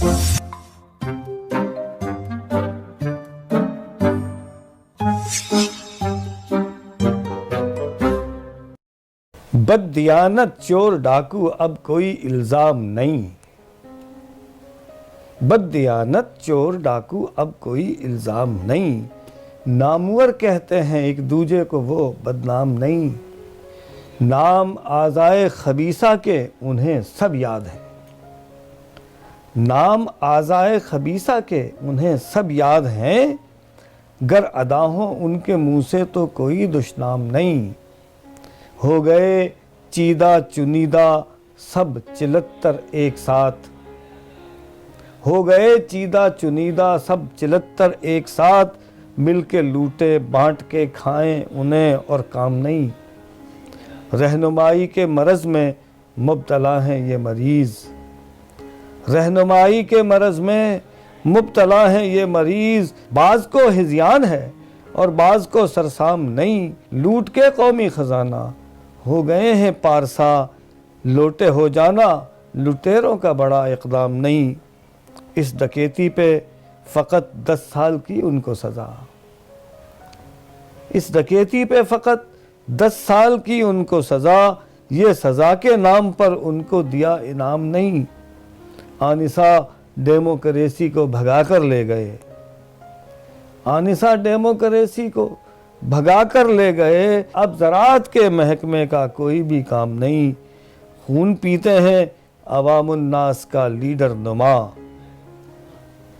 بد دیانت چور ڈاکو اب کوئی الزام نہیں، بد دیانت چور ڈاکو اب کوئی الزام نہیں، نامور کہتے ہیں ایک دوجے کو وہ بدنام نہیں، نام اعضائے خبیثہ کے انہیں سب یاد ہے، نام اعضائے خبیثہ کے انہیں سب یاد ہیں، گر ادا ہوں ان کے منہ سے تو کوئی دشنام نہیں، ہو گئے چیدہ چنیدہ سب چلتر ایک ساتھ، ہو گئے چیدہ چنیدہ سب چلتر ایک ساتھ، مل کے لوٹے بانٹ کے کھائیں انہیں اور کام نہیں، رہنمائی کے مرض میں مبتلا ہیں یہ مریض، رہنمائی کے مرض میں مبتلا ہیں یہ مریض، بعض کو ہذیان ہے اور بعض کو سرسام نہیں، لوٹ کے قومی خزانہ ہو گئے ہیں پارسا، لوٹے ہو جانا لٹیروں کا بڑا اقدام نہیں، اس ڈکیتی پہ فقط 10 سال کی ان کو سزا، اس ڈکیتی پہ فقط 10 سال کی ان کو سزا، یہ سزا کے نام پر ان کو دیا انعام نہیں، آنسا ڈیموکریسی کو بھگا کر لے گئے، آنسا ڈیموکریسی کو بھگا کر لے گئے، اب زراعت کے محکمے کا کوئی بھی کام نہیں، خون پیتے ہیں عوام الناس کا لیڈر نما،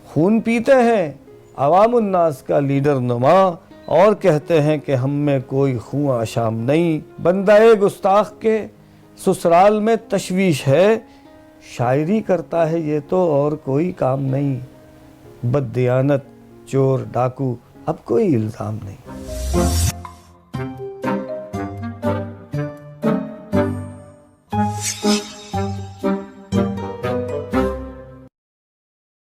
خون پیتے ہیں عوام الناس کا لیڈر نما، اور کہتے ہیں کہ ہم میں کوئی خوں آشام نہیں، بندہ گستاخ کے سسرال میں تشویش ہے، شاعری کرتا ہے یہ تو اور کوئی کام نہیں، بد دیانت چور ڈاکو اب کوئی الزام نہیں۔